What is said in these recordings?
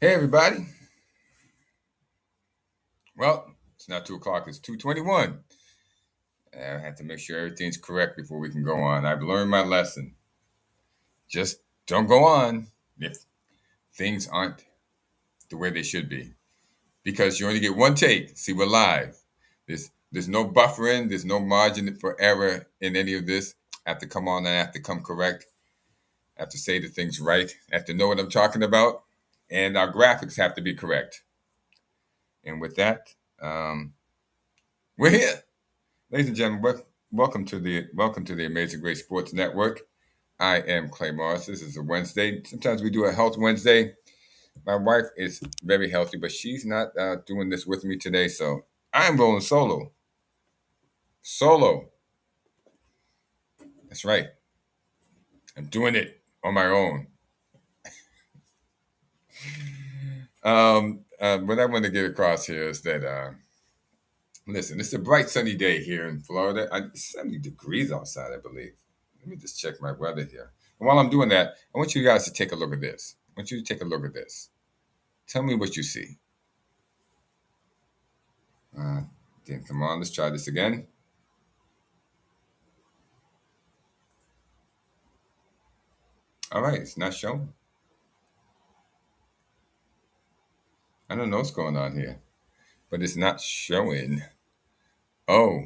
Hey, everybody. Well, it's not 2 o'clock, it's 2:21. I have to make sure everything's correct before we can go on. I've learned my lesson. Just don't go on if things aren't the way they should be. Because you only get one take. See, we're live. There's no buffering, there's no margin for error in any of this. I have to come on and I have to come correct. I have to say the things right. I have to know what I'm talking about. And our graphics have to be correct. And with that, we're here. Ladies and gentlemen, welcome to the Amazing Grace Sports Network. I am Clay Morris. This is a Wednesday. Sometimes we do a Health Wednesday. My wife is very healthy, but she's not doing this with me today, so I'm rolling solo. Solo. That's right. I'm doing it on my own. What I want to get across here is that listen, it's a bright sunny day here in Florida. It's 70 degrees outside, I believe. Let me just check my weather here. And while I'm doing that, I want you guys to take a look at this. I want you to take a look at this. Tell me what you see. Then come on, let's try this again. All right, it's not showing. I don't know what's going on here, but it's not showing. Oh,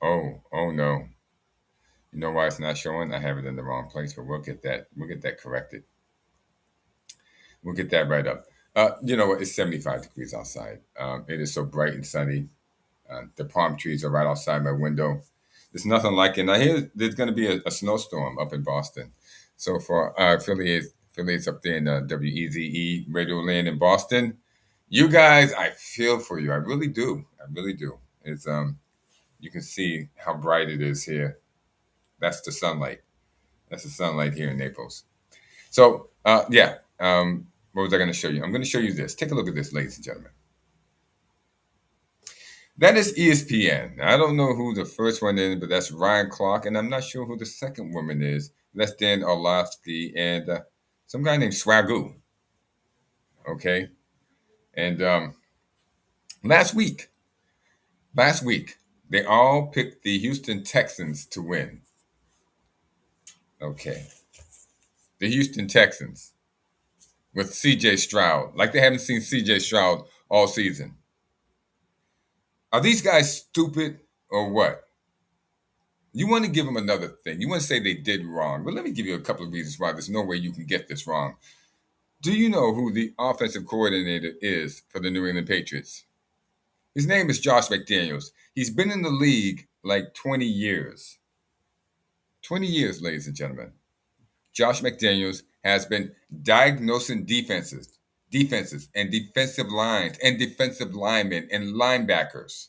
oh no. You know why it's not showing? I have it in the wrong place, but we'll get that. We'll get that corrected. We'll get that right up. You know what? It's 75 degrees outside. It is so bright and sunny. The palm trees are right outside my window. There's nothing like it. Now here, there's going to be a snowstorm up in Boston. So for affiliates up there in WEZE Radio Land in Boston, you guys, I feel for you. I really do. I really do. It's you can see how bright it is here. That's the sunlight. That's the sunlight here in Naples. So yeah. What was I going to show you? I'm going to show you this. Take a look at this, ladies and gentlemen. That is ESPN. I don't know who the first one is, but that's Ryan Clark, and I'm not sure who the second woman is. That's Dan Orlovsky and some guy named Swagoo. Okay, and last week, last week they all picked the Houston Texans to win. Okay, the Houston Texans with C.J. Stroud, like they haven't seen C.J. Stroud all season. Are these guys stupid or what? You want to give them another thing. You want to say they did wrong. But let me give you a couple of reasons why there's no way you can get this wrong. Do you know who the offensive coordinator is for the New England Patriots? His name is Josh McDaniels. He's been in the league like 20 years. 20 years, ladies and gentlemen. Josh McDaniels has been diagnosing defenses and defensive lines and defensive linemen and linebackers,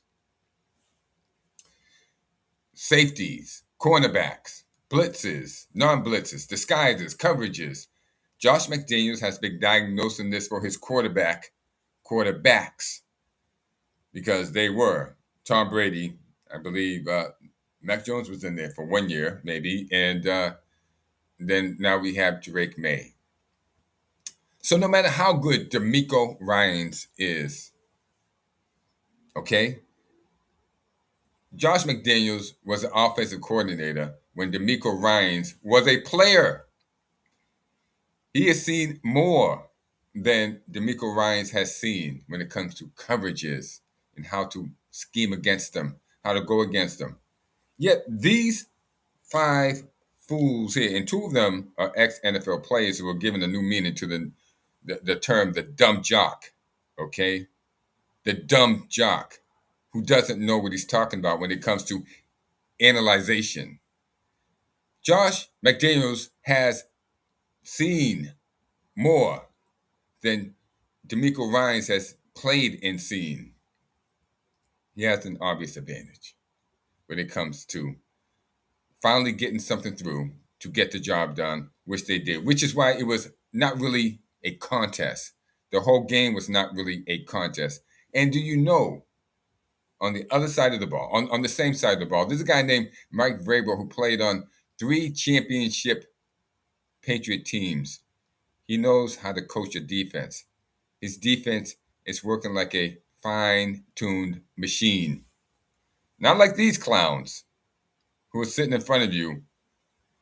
safeties, cornerbacks, blitzes, non-blitzes, disguises, coverages. Josh McDaniels has been diagnosing this for his quarterbacks, because they were Tom Brady, I believe. Mac Jones was in there for 1 year, maybe, and then now we have Drake May. So no matter how good D'Amico Ryans is, okay, Josh McDaniels was an offensive coordinator when D'Amico Ryans was a player. He has seen more than D'Amico Ryans has seen when it comes to coverages and how to scheme against them, how to go against them. Yet these five fools here, and two of them are ex-NFL players who are given a new meaning to the term the dumb jock, okay? The dumb jock who doesn't know what he's talking about when it comes to analyzation. Josh McDaniels has seen more than D'Amico Ryans has played and seen. He has an obvious advantage when it comes to finally getting something through to get the job done, which they did, which is why it was not really a contest. The whole game was not really a contest. And do you know, on the other side of the ball, on the same side of the ball, there's a guy named Mike Vrabel who played on 3 championship Patriot teams. He knows how to coach a defense. His defense is working like a fine-tuned machine. Not like these clowns who are sitting in front of you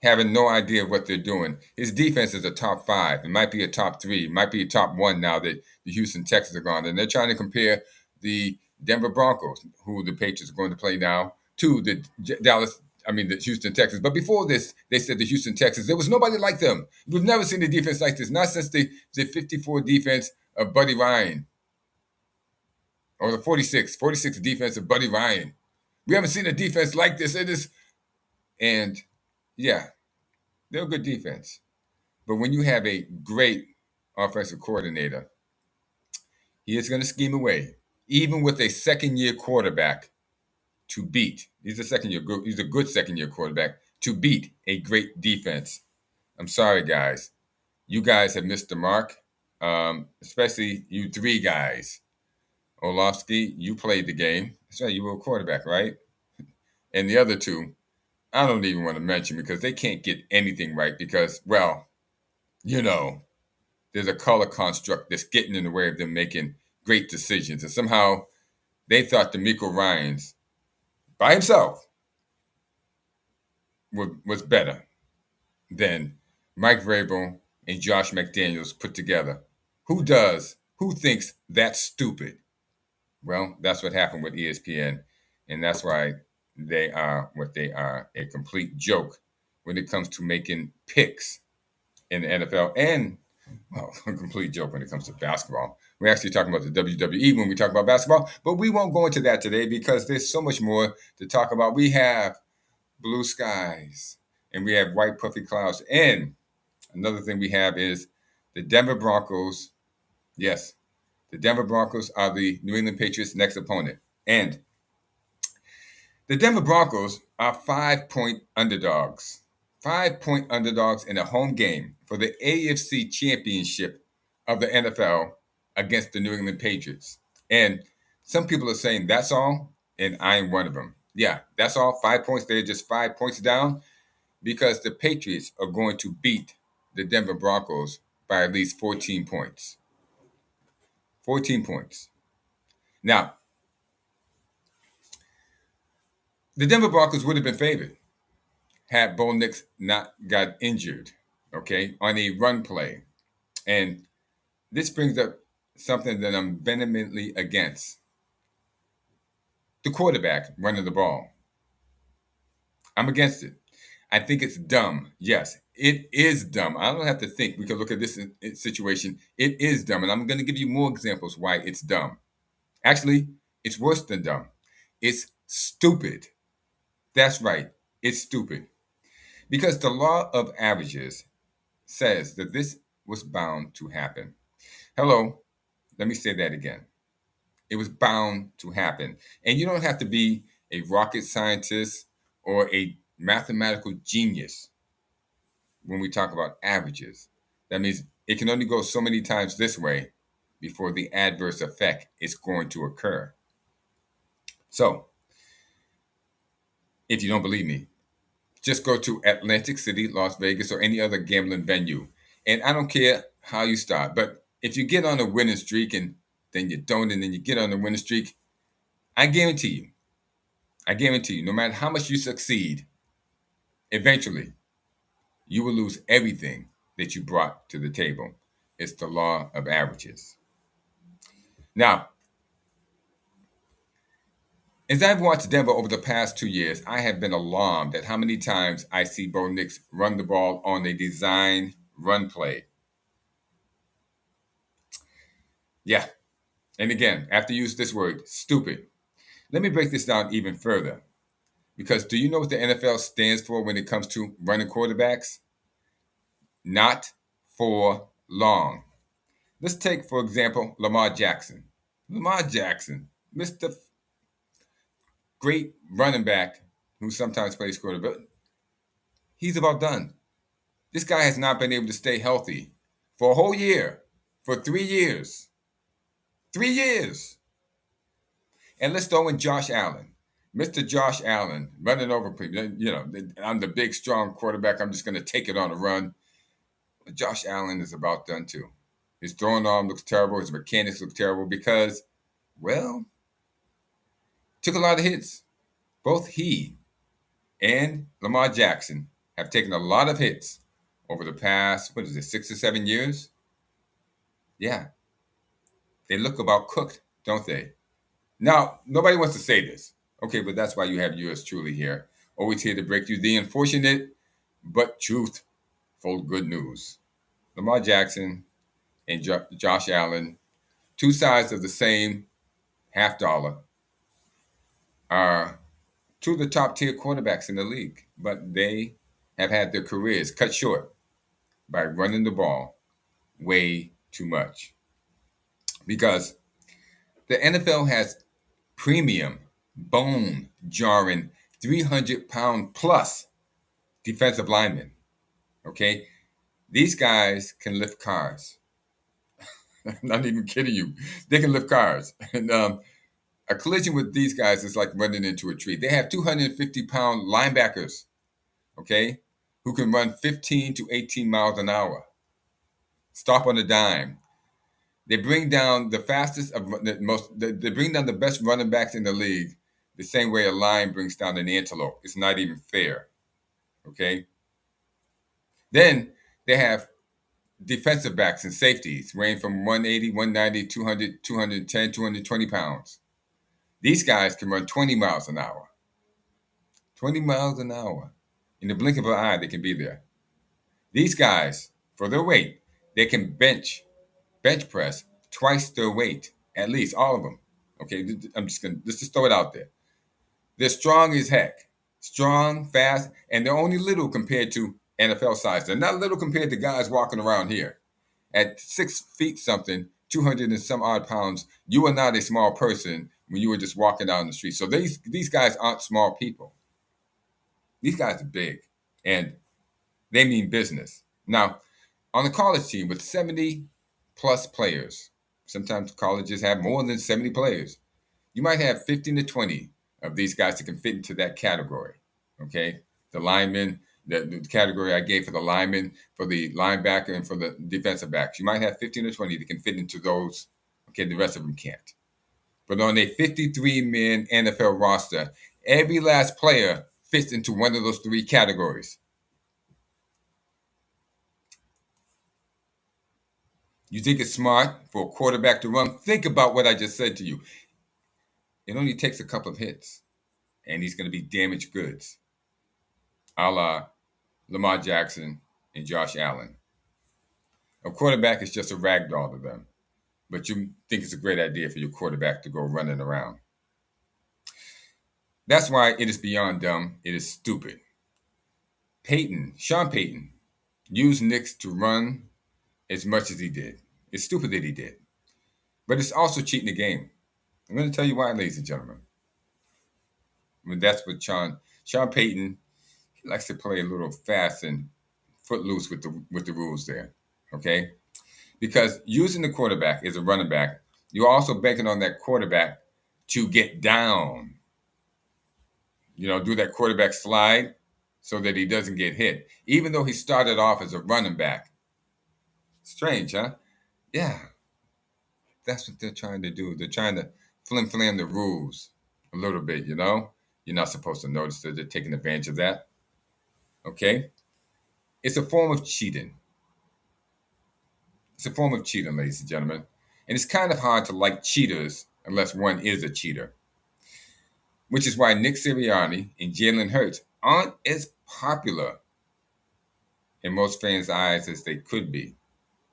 having no idea what they're doing. His defense is a top five. It might be a top three. It might be a top one now that the Houston Texans are gone. And they're trying to compare the Denver Broncos, who the Patriots are going to play now, to the the Houston Texans. But before this, they said the Houston Texans, there was nobody like them. We've never seen a defense like this, not since the 54 defense of Buddy Ryan, or the 46 defense of Buddy Ryan. We haven't seen a defense like this. And yeah, they're a good defense. But when you have a great offensive coordinator, he is going to scheme away, even with a second-year quarterback, to beat. He's a good second-year quarterback to beat a great defense. I'm sorry, guys. You guys have missed the mark, especially you three guys. Orlovsky, you played the game. That's right, you were a quarterback, right? And the other two, I don't even want to mention because they can't get anything right because, well, there's a color construct that's getting in the way of them making great decisions. And somehow they thought D'Amico Ryans by himself was better than Mike Vrabel and Josh McDaniels put together. Who thinks that's stupid? Well, that's what happened with ESPN. And that's why they are what they are, a complete joke when it comes to making picks in the NFL and, well, a complete joke when it comes to basketball. We're actually talking about the WWE when we talk about basketball, but we won't go into that today because there's so much more to talk about. We have blue skies and we have white puffy clouds. And another thing we have is the Denver Broncos. Yes, the Denver Broncos are the New England Patriots' next opponent. And the Denver Broncos are 5-point underdogs. 5-point underdogs in a home game for the AFC Championship of the NFL against the New England Patriots. And some people are saying that's all, and I'm one of them. Yeah, that's all. 5 points. They're just 5 points down because the Patriots are going to beat the Denver Broncos by at least 14 points. 14 points. Now, the Denver Broncos would have been favored had Bo Nix not got injured, okay, on a run play. And this brings up something that I'm vehemently against. The quarterback running the ball. I'm against it. I think it's dumb. Yes, it is dumb. I don't have to think. We can look at this situation. It is dumb. And I'm going to give you more examples why it's dumb. Actually, it's worse than dumb. It's stupid. That's right. It's stupid. Because the law of averages says that this was bound to happen. Hello, let me say that again. It was bound to happen. And you don't have to be a rocket scientist or a mathematical genius when we talk about averages. That means it can only go so many times this way before the adverse effect is going to occur. So, if you don't believe me, just go to Atlantic City, Las Vegas, or any other gambling venue. And I don't care how you start, but if you get on a winning streak and then you don't, and then you get on a winning streak, I guarantee you, no matter how much you succeed, eventually you will lose everything that you brought to the table. It's the law of averages. Now, as I've watched Denver over the past 2 years, I have been alarmed at how many times I see Bo Nix run the ball on a design run play. Yeah. And again, I have to use this word, stupid. Let me break this down even further. Because do you know what the NFL stands for when it comes to running quarterbacks? Not for long. Let's take, for example, Lamar Jackson. Lamar Jackson, Mr. Great running back who sometimes plays quarterback. He's about done. This guy has not been able to stay healthy for a whole year, for 3 years. 3 years. And let's throw in Josh Allen. Mr. Josh Allen running over people. I'm the big, strong quarterback. I'm just going to take it on a run. Josh Allen is about done too. His throwing arm looks terrible. His mechanics look terrible because, well, took a lot of hits. Both he and Lamar Jackson have taken a lot of hits over the past, 6 or 7 years? Yeah, they look about cooked, don't they? Now, nobody wants to say this. Okay, but that's why you have yours truly here. Always here to break you the unfortunate but truthful good news. Lamar Jackson and Josh Allen, two sides of the same half dollar, are two of the top tier quarterbacks in the league, but they have had their careers cut short by running the ball way too much. Because the NFL has premium, bone jarring, 300-pound plus defensive linemen. Okay? These guys can lift cars. I'm not even kidding you. They can lift cars. And a collision with these guys is like running into a tree. They have 250-pound linebackers, okay, who can run 15 to 18 miles an hour, stop on a dime. They bring down the fastest of the most. They bring down the best running backs in the league the same way a lion brings down an antelope. It's not even fair. Okay. Then they have defensive backs and safeties range from 180, 190, 200, 210, 220 pounds. These guys can run 20 miles an hour. 20 miles an hour. In the blink of an eye, they can be there. These guys, for their weight, they can bench press twice their weight, at least all of them. Okay, I'm just gonna just throw it out there. They're strong as heck, strong, fast, and they're only little compared to NFL size. They're not little compared to guys walking around here. At 6 feet something, 200 and some odd pounds, you are not a small person when you were just walking down the street. So these guys aren't small people. These guys are big, and they mean business. Now, on the college team with 70 plus players, sometimes colleges have more than 70 players. You might have 15 to 20 of these guys that can fit into that category. Okay. The linemen, the category I gave for the linemen, for the linebacker, and for the defensive backs. You might have 15 or 20 that can fit into those. Okay. The rest of them can't. But on a 53-man NFL roster, every last player fits into one of those three categories. You think it's smart for a quarterback to run? Think about what I just said to you. It only takes a couple of hits, and he's going to be damaged goods, a la Lamar Jackson and Josh Allen. A quarterback is just a rag doll to them, but you think it's a great idea for your quarterback to go running around. That's why it is beyond dumb. It is stupid. Sean Payton, used Knicks to run as much as he did. It's stupid that he did, but it's also cheating the game. I'm going to tell you why, ladies and gentlemen. I mean, that's what Sean Payton, he likes to play a little fast and footloose with the rules there. Okay, because using the quarterback as a running back, you're also banking on that quarterback to get down. Do that quarterback slide so that he doesn't get hit, even though he started off as a running back. Strange, huh? Yeah, that's what they're trying to do. They're trying to flim the rules a little bit. You're not supposed to notice that they're taking advantage of that. Okay, it's a form of cheating. It's a form of cheating, ladies and gentlemen. And it's kind of hard to like cheaters unless one is a cheater. Which is why Nick Sirianni and Jalen Hurts aren't as popular in most fans' eyes as they could be,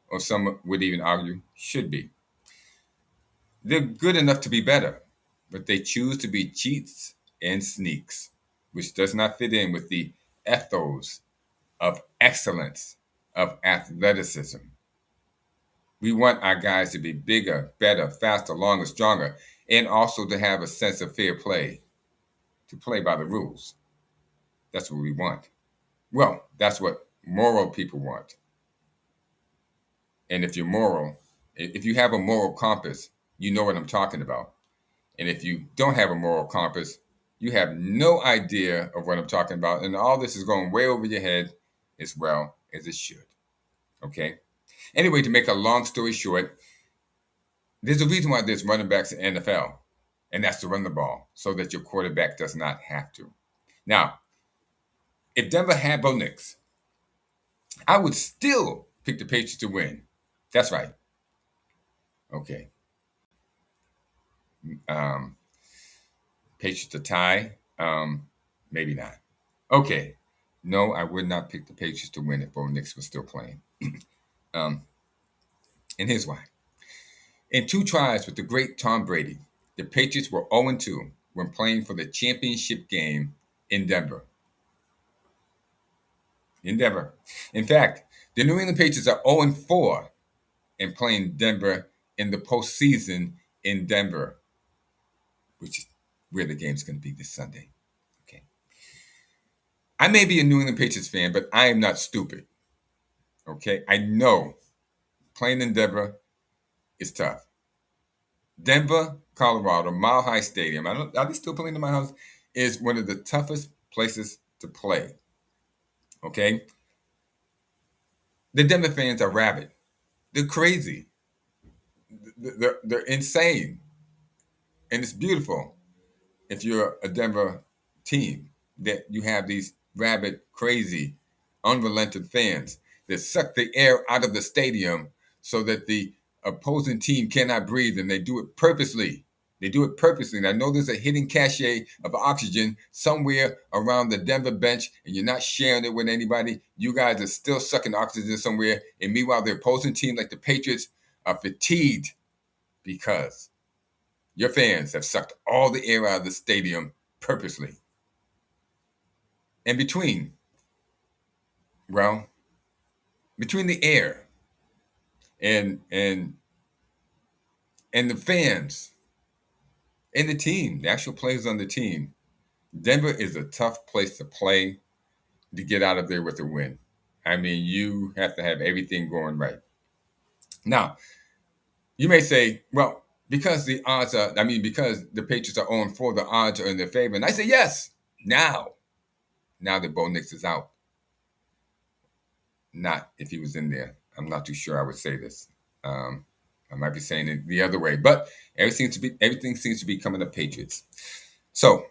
or some would even argue should be. They're good enough to be better, but they choose to be cheats and sneaks, which does not fit in with the ethos of excellence, of athleticism. We want our guys to be bigger, better, faster, longer, stronger, and also to have a sense of fair play, to play by the rules. That's what we want. Well, that's what moral people want. And if you're moral, if you have a moral compass, you know what I'm talking about. And if you don't have a moral compass, you have no idea of what I'm talking about. And all this is going way over your head as well as it should. Okay? Anyway, to make a long story short, there's a reason why there's running backs in the NFL, and that's to run the ball so that your quarterback does not have to. Now, if Denver had Bo Nix, I would still pick the Patriots to win. That's right. Okay. Um, Patriots to tie? Maybe not. Okay. No, I would not pick the Patriots to win if Bo Nix was still playing. Um, and here's why. In two tries with the great Tom Brady, the Patriots were 0-2 when playing for the championship game in Denver. In Denver. In fact, the New England Patriots are 0-4 and playing Denver in the postseason in Denver, which is where the game's going to be this Sunday. Okay. I may be a New England Patriots fan, but I am not stupid. Okay. I know playing in Denver is tough. Denver, Colorado, Mile High Stadium. Are they still playing in my house? Is one of the toughest places to play. Okay. The Denver fans are rabid. They're crazy. They're insane. And it's beautiful if you're a Denver team that you have these rabid, crazy, unrelenting fans that suck the air out of the stadium so that the opposing team cannot breathe, and they do it purposely. They do it purposely. And I know there's a hidden cache of oxygen somewhere around the Denver bench, and you're not sharing it with anybody. You guys are still sucking oxygen somewhere. And meanwhile, the opposing team, like the Patriots, are fatigued because your fans have sucked all the air out of the stadium purposely. And well, between the air and and and the fans and the team, the actual players on the team, Denver is a tough place to play to get out of there with a win. I mean, you have to have everything going right. Now, you may say, well, because because the Patriots are 0-4, the odds are in their favor. And I say, yes, now that Bo Nix is out. Not if he was in there. I'm not too sure I would say this. I might be saying it the other way, but everything seems to be coming up Patriots. So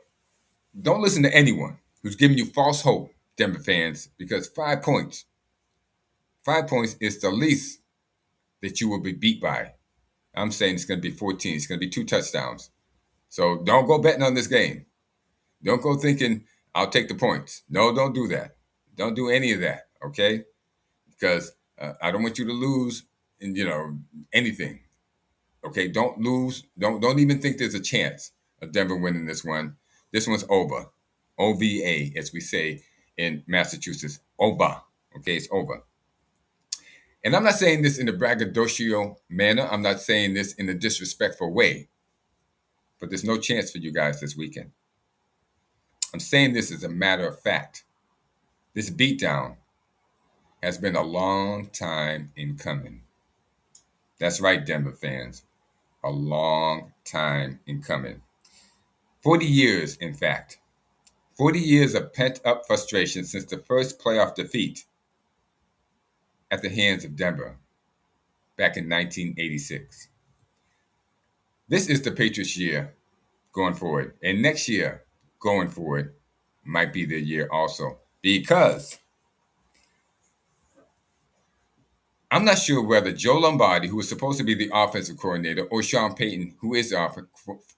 don't listen to anyone who's giving you false hope, Denver fans, because 5 points is the least that you will be beat by. I'm saying it's going to be 14. It's going to be 2 touchdowns. So don't go betting on this game. Don't go thinking I'll take the points. No, don't do that. Don't do any of that. Okay, because I don't want you to lose in anything. Okay, don't lose. Don't even think there's a chance of Denver winning this one. This one's over. OVA, as we say in Massachusetts. Over. Okay, it's over. And I'm not saying this in a braggadocio manner. I'm not saying this in a disrespectful way. But there's no chance for you guys this weekend. I'm saying this as a matter of fact. This beatdown has been a long time in coming. That's right, Denver fans. A long time in coming. 40 years, in fact. 40 years of pent up frustration since the first playoff defeat at the hands of Denver back in 1986. This is the Patriots' year going forward. And next year going forward might be the year also. Because I'm not sure whether Joe Lombardi, who is supposed to be the offensive coordinator, or Sean Payton, who is the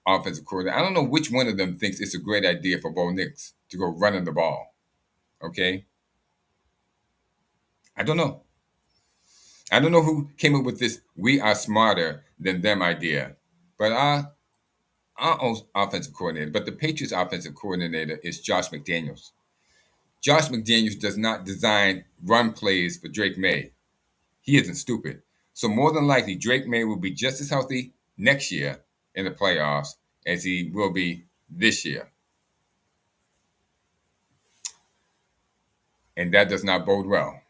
offensive coordinator, I don't know which one of them thinks it's a great idea for Bo Nix to go running the ball. Okay? I don't know. I don't know who came up with this "we are smarter than them" idea, but our offensive coordinator, but the Patriots' offensive coordinator is Josh McDaniels. Josh McDaniels does not design run plays for Drake May. He isn't stupid. So more than likely, Drake May will be just as healthy next year in the playoffs as he will be this year. And that does not bode well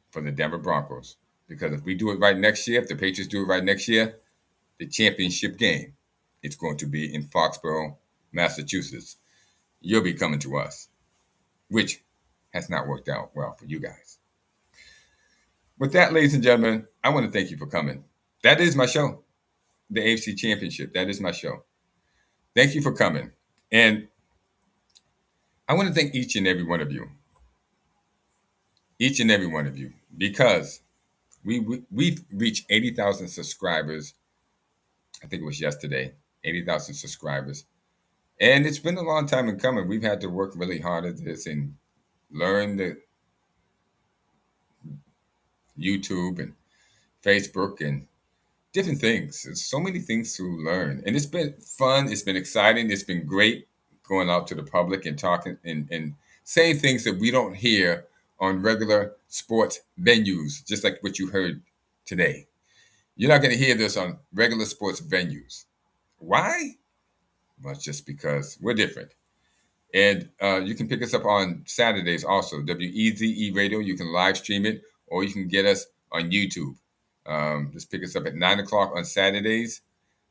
for the Denver Broncos. Because if we do it right next year, if the Patriots do it right next year, the championship game, it's going to be in Foxborough, Massachusetts. You'll be coming to us, which has not worked out well for you guys. With that, ladies and gentlemen, I want to thank you for coming. That is my show, the AFC Championship. That is my show. Thank you for coming. And I want to thank each and every one of you, because we've reached 80,000 subscribers. I think it was yesterday, 80,000 subscribers. And it's been a long time in coming. We've had to work really hard at this and learn the YouTube and Facebook and different things. There's so many things to learn. And it's been fun. It's been exciting. It's been great going out to the public and talking and saying things that we don't hear on regular sports venues, just like what you heard today. You're not going to hear this on regular sports venues. Why? Well, it's just because we're different. And you can pick us up on Saturdays also, WEZE Radio. You can live stream it, or you can get us on YouTube. Just pick us up at 9 o'clock on Saturdays,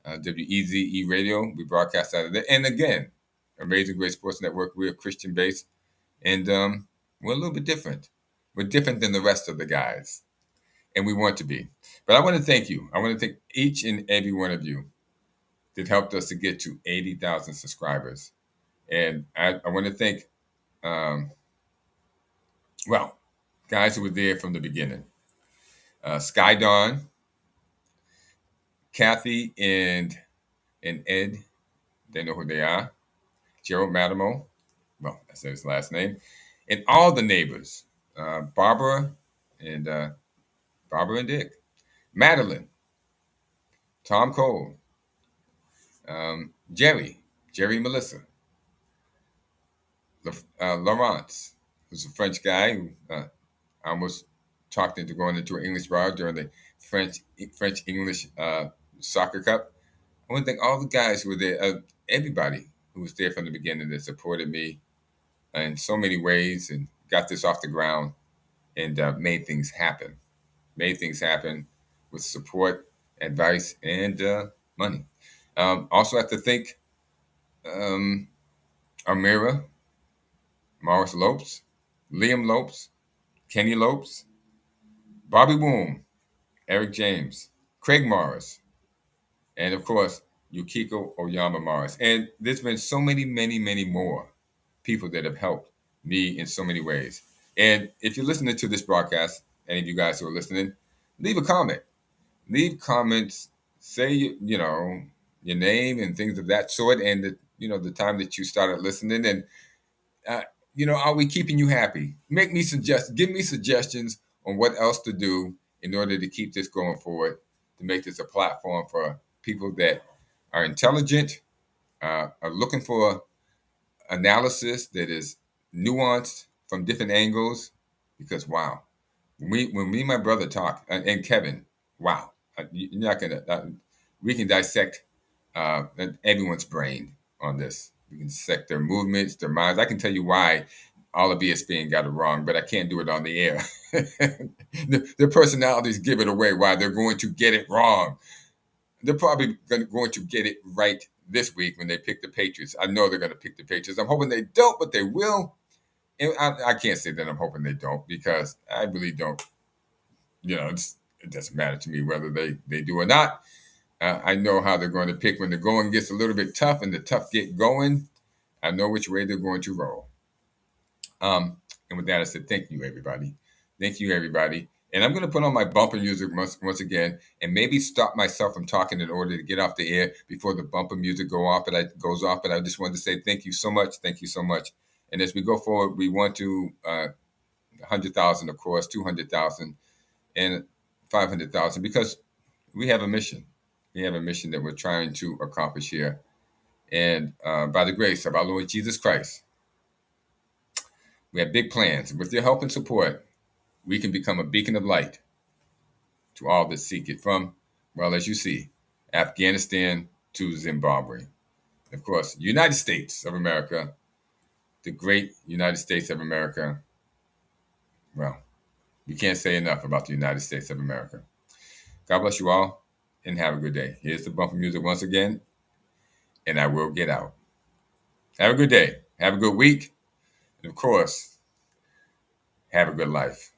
WEZE Radio. We broadcast out of there. And again, Amazing Grace Sports Network, we're Christian based, and we're a little bit different. We're different than the rest of the guys, and we want to be. But I want to thank you. I want to thank each and every one of you that helped us to get to 80,000 subscribers. And I want to thank, um, well, guys who were there from the beginning. Sky Dawn, Kathy, and Ed, they know who they are. Gerald Madamo, well, I said his last name. And all the neighbors, Barbara and Barbara and Dick, Madeline, Tom Cole, Jerry and Melissa, Laurence, who's a French guy who I almost talked into going into an English bar during the French English soccer cup. I want to thank all the guys who were there, everybody who was there from the beginning that supported me in so many ways and got this off the ground and made things happen. Made things happen with support, advice, and money. Also, have to thank um, Amira, Morris Lopes, Liam Lopes, Kenny Lopes, Bobby Boom, Eric James, Craig Morris, and of course, Yukiko Oyama Morris. And there's been so many more people that have helped me in so many ways. And if you're listening to this broadcast, any of you guys who are listening, leave a comment. Leave comments, say your name and things of that sort, and the time that you started listening, and uh, are we keeping you happy? Give me suggestions on what else to do in order to keep this going forward, to make this a platform for people that are intelligent, are looking for analysis that is nuanced from different angles. Because wow, when me and my brother talk, and Kevin, wow, you're not gonna. We can dissect everyone's brain on this. We can dissect their movements, their minds. I can tell you why all of ESPN got it wrong, but I can't do it on the air. Their personalities give it away why they're going to get it wrong. They're probably going to get it right this week when they pick the Patriots. I know they're going to pick the Patriots. I'm hoping they don't, but they will. And I can't say that I'm hoping they don't, because I really don't. It doesn't matter to me whether they do or not. I know how they're going to pick when the going gets a little bit tough and the tough get going. I know which way they're going to roll. And with that, I said, thank you, everybody. Thank you, everybody. And I'm going to put on my bumper music once again, and maybe stop myself from talking in order to get off the air before the bumper music goes off. But I just wanted to say thank you so much. Thank you so much. And as we go forward, we want to 100,000, of course, 200,000, and 500,000, because we have a mission. We have a mission that we're trying to accomplish here. And by the grace of our Lord Jesus Christ, we have big plans. With your help and support, we can become a beacon of light to all that seek it, from, well, as you see, Afghanistan to Zimbabwe. Of course, United States of America, the great United States of America. Well, we can't say enough about the United States of America. God bless you all, and have a good day. Here's the bumper music once again, and I will get out. Have a good day. Have a good week. And of course, have a good life.